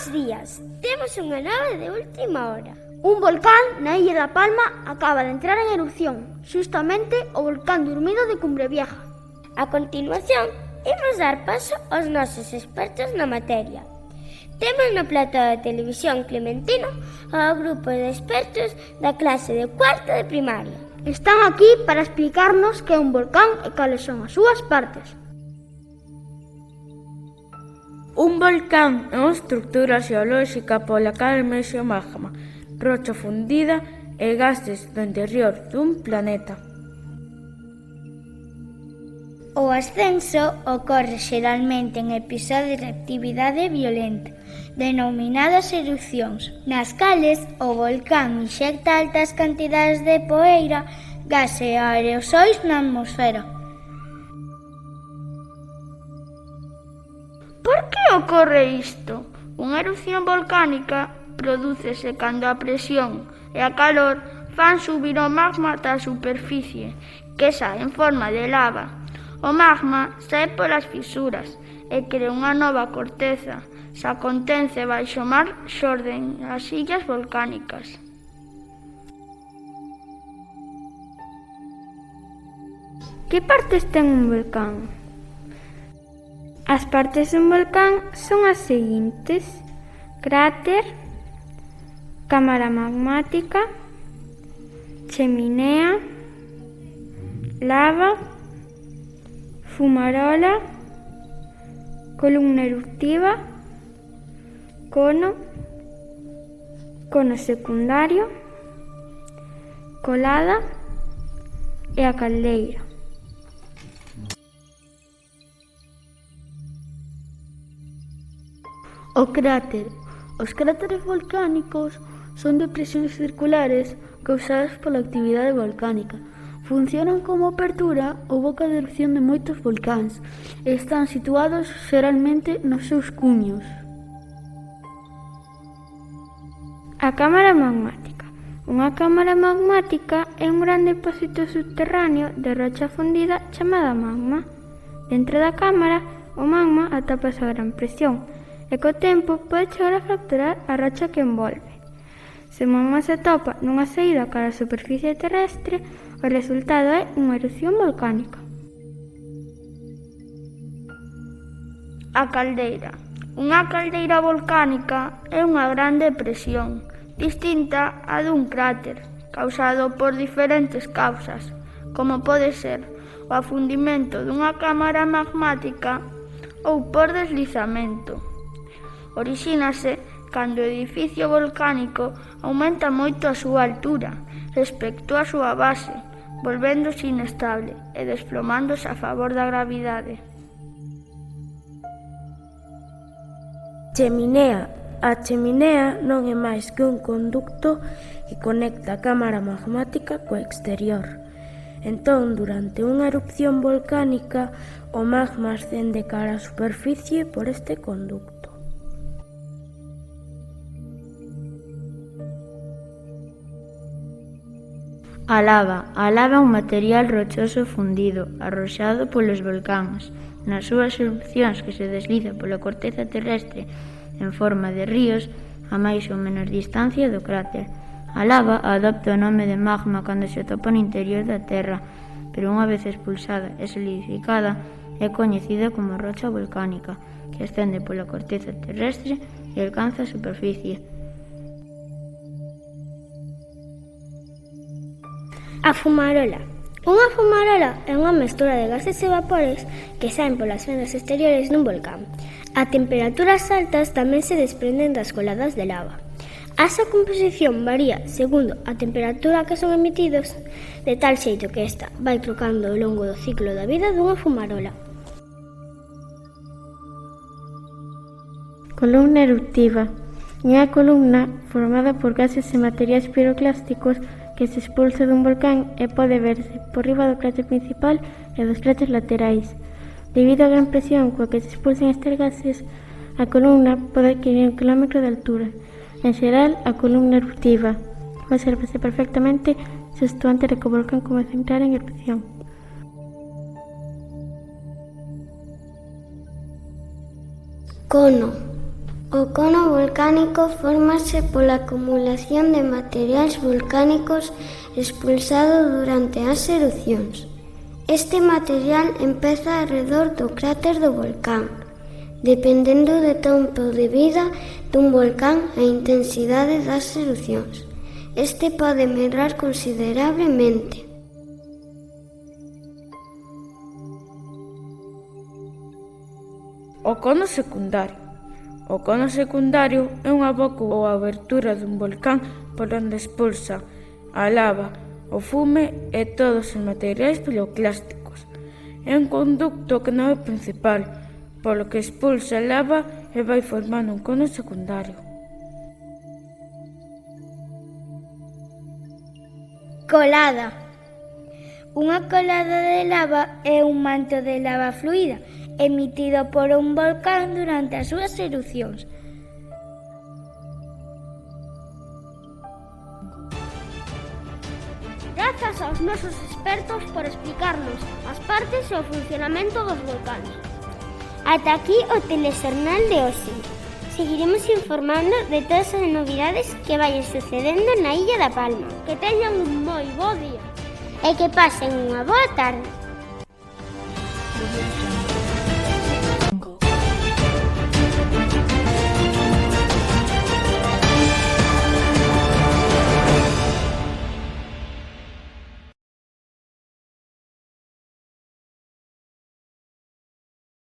Bos días, temos unha nova de última hora. Un volcán na illa da Palma acaba de entrar en erupción, xustamente o volcán durmido de Cumbre Vieja. A continuación, imos dar paso aos nosos expertos na materia. Temos no plato de televisión Clementino ao grupo de expertos da clase de cuarto de primaria. Están aquí para explicarnos que é un volcán e cales son as súas partes. Un volcán é unha estrutura xeolóxica pola cal emerxe o magma, rocha fundida e gases do interior dun planeta. O ascenso ocorre xeralmente en episodios de actividade violenta, denominadas erupcións, nas cales o volcán inxecta altas cantidades de poeira, gas e aerosois na atmosfera. Por que ocorre isto? Unha erupción volcánica prodúcese cando a presión e a calor fan subir o magma ata a superficie, que sae en forma de lava. O magma sae polas fisuras e crea unha nova corteza. Se acontece baixo o mar, xorden as illas volcánicas. Que partes ten un volcán? As partes dun volcán son as seguintes: cráter, cámara magmática, cheminea, lava, fumarola, columna eruptiva, cono secundario, colada e a caldeira. O cráter. Os cráteres volcánicos son depresións circulares causadas pola actividade volcánica. Funcionan como apertura ou boca de erupción de moitos volcáns e están situados xeralmente nos seus cumios. A cámara magmática. Unha cámara magmática é un gran depósito subterráneo de rocha fundida chamada magma. Dentro da cámara, o magma atópase a gran presión e co tempo pode chegar a fracturar a rocha que envolve. Se o magma se atopa nunha saída cara á superficie terrestre, o resultado é unha erupción volcánica. A caldeira. Unha caldeira volcánica é unha gran depresión, distinta a dun cráter, causado por diferentes causas, como pode ser o afundimento dunha cámara magmática ou por deslizamento. Orixínase cando o edificio volcánico aumenta moito a súa altura respecto á súa base, volvéndose inestable e desplomándose a favor da gravidade. Cheminea. A cheminea non é máis que un conducto que conecta a cámara magmática co exterior. Entón, durante unha erupción volcánica, o magma ascende cara á superficie por este conducto. A lava. A lava é un material rochoso fundido, arroxado polos volcáns. Nas súas erupcións que se desliza pola corteza terrestre en forma de ríos a máis ou menos distancia do cráter. A lava adopta o nome de magma cando se atopa no interior da terra, pero unha vez expulsada e solidificada é coñecida como rocha volcánica, que ascende pola corteza terrestre e alcanza a superficie. A fumarola. Unha fumarola é unha mestura de gases e vapores que saen polas fendas exteriores dun volcán. A temperaturas altas tamén se desprenden das coladas de lava. A súa composición varía segundo a temperatura que son emitidos, de tal xeito que esta vai trocando ao longo do ciclo da vida dunha fumarola. Columna eruptiva. É a columna formada por gases e materiais piroclásticos que se expulsa dun volcán e pode verse por riba do cráter principal e dos cráteres laterais. Debido á gran presión coa que se expulsan estes gases, a columna pode adquirir 1 km de altura. En xeral, a columna eruptiva obsérvase perfectamente xusto antes de que o volcán comece a entrar en erupción. Cono. O cono volcánico fórmase pola acumulación de materiais volcánicos expulsado durante as erupcións. Este material empeza arredor do cráter do volcán. Dependendo do tempo de vida dun volcán e a intensidade das erupcións, este pode medrar considerablemente. O cono secundario. O cono secundario é unha boca ou abertura dun volcán por onde expulsa a lava, o fume e todos os materiais piroclásticos. É un conducto que non é principal, polo que expulsa a lava e vai formando un cono secundario. Colada. Unha colada de lava é un manto de lava fluida emitido por un volcán durante as súas erupcións. Grazas aos nosos expertos por explicarnos as partes e o funcionamento dos volcáns. Ata aquí o telexornal de hoxe. Seguiremos informando de todas as novidades que vayan sucedendo na Illa da Palma. Que teñan un moi bo día. E que pasen unha boa tarde. Production.